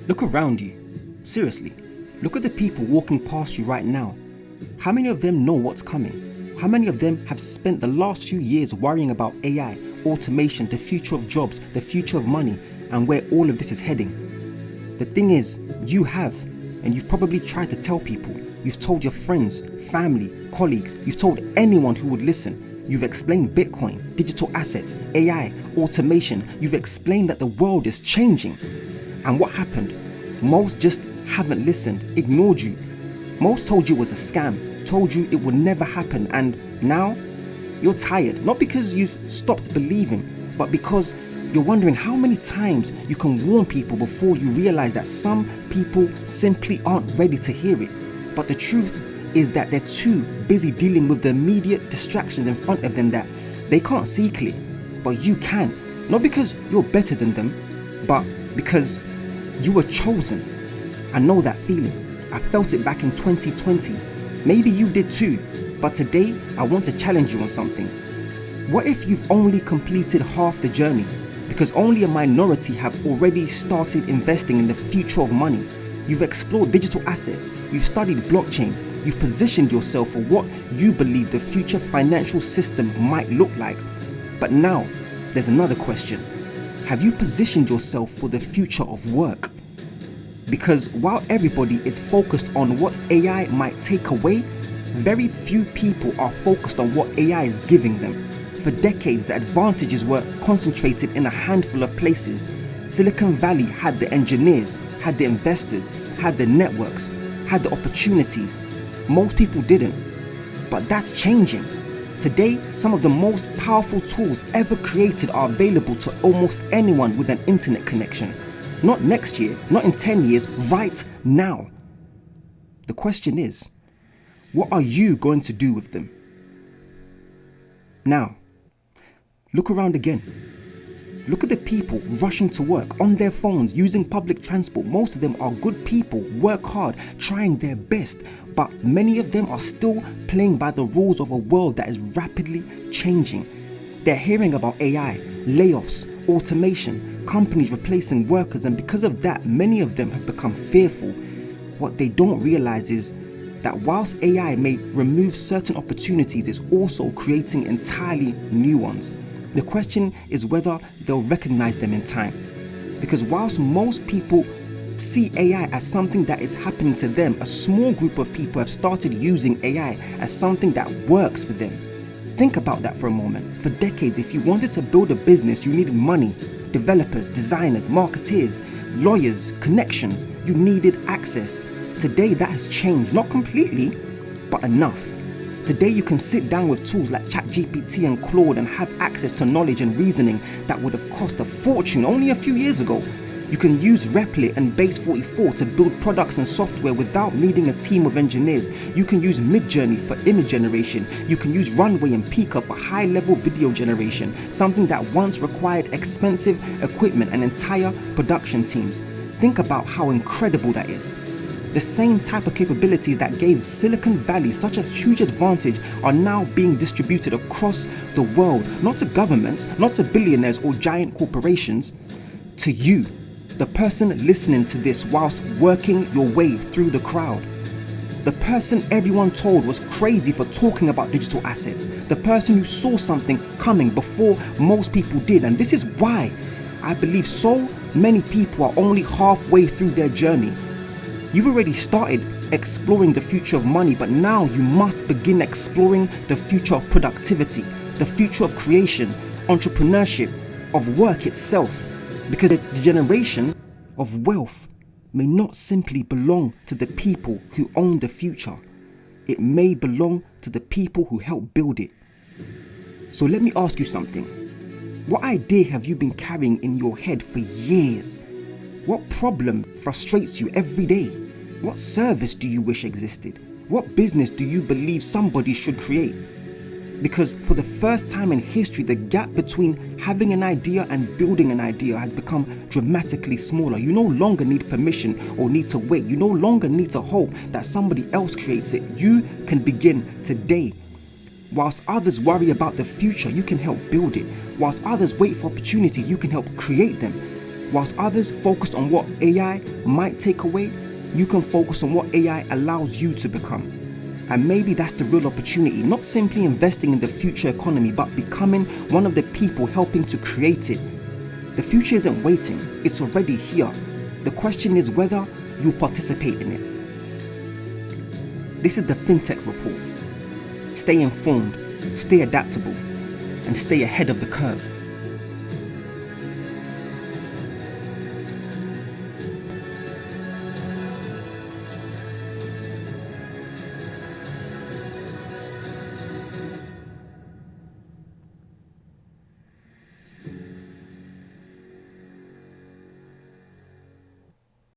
Look around you. Seriously, look at the people walking past you right now. How many of them know what's coming? How many of them have spent the last few years worrying about AI, automation, the future of jobs, the future of money, and where all of this is heading? The thing is, you have, and you've probably tried to tell people. You've told your friends, family, colleagues, you've told anyone who would listen. You've explained Bitcoin, digital assets, AI, automation. You've explained that the world is changing. And what happened? Most just haven't listened, ignored you. Most told you it was a scam, told you it would never happen, and now you're tired. Not because you've stopped believing, but because you're wondering how many times you can warn people before you realize that some people simply aren't ready to hear it. But the truth is that they're too busy dealing with the immediate distractions in front of them that they can't see clear, but you can. Not because you're better than them, but because you were chosen. I know that feeling. I felt it back in 2020. Maybe you did too, but today I want to challenge you on something. What if you've only completed half the journey? Because only a minority have already started investing in the future of money. You've explored digital assets, you've studied blockchain, you've positioned yourself for what you believe the future financial system might look like. But now, there's another question. Have you positioned yourself for the future of work? Because while everybody is focused on what AI might take away, very few people are focused on what AI is giving them. For decades, the advantages were concentrated in a handful of places. Silicon Valley had the engineers, had the investors, had the networks, had the opportunities. Most people didn't. But that's changing. Today, some of the most powerful tools ever created are available to almost anyone with an internet connection. Not next year, not in 10 years, right now. The question is, what are you going to do with them? Now, look around again. Look at the people rushing to work on their phones, using public transport. Most of them are good people, work hard, trying their best, but many of them are still playing by the rules of a world that is rapidly changing. They're hearing about AI, layoffs, automation, companies replacing workers, and because of that, many of them have become fearful. What they don't realize is that whilst AI may remove certain opportunities, it's also creating entirely new ones. The question is whether they'll recognize them in time. Because whilst most people see AI as something that is happening to them, a small group of people have started using AI as something that works for them. Think about that for a moment. For decades, if you wanted to build a business, you needed money, developers, designers, marketeers, lawyers, connections. You needed access. Today, that has changed, not completely, but enough. Today, you can sit down with tools like ChatGPT and Claude and have access to knowledge and reasoning that would have cost a fortune only a few years ago. You can use Replit and Base44 to build products and software without needing a team of engineers. You can use Midjourney for image generation. You can use Runway and Pika for high-level video generation, something that once required expensive equipment and entire production teams. Think about how incredible that is. The same type of capabilities that gave Silicon Valley such a huge advantage are now being distributed across the world, not to governments, not to billionaires or giant corporations, to you, the person listening to this whilst working your way through the crowd. The person everyone told was crazy for talking about digital assets. The person who saw something coming before most people did. And this is why I believe so many people are only halfway through their journey. You've already started exploring the future of money, but now you must begin exploring the future of productivity, the future of creation, entrepreneurship, of work itself. Because the generation of wealth may not simply belong to the people who own the future. It may belong to the people who help build it. So let me ask you something. What idea have you been carrying in your head for years? What problem frustrates you every day? What service do you wish existed? What business do you believe somebody should create? Because for the first time in history, the gap between having an idea and building an idea has become dramatically smaller. You no longer need permission or need to wait. You no longer need to hope that somebody else creates it. You can begin today. Whilst others worry about the future, you can help build it. Whilst others wait for opportunities, you can help create them. Whilst others focus on what AI might take away, you can focus on what AI allows you to become. And maybe that's the real opportunity, not simply investing in the future economy, but becoming one of the people helping to create it. The future isn't waiting, it's already here. The question is whether you participate in it. This is the FinTech Report. Stay informed, stay adaptable, and stay ahead of the curve.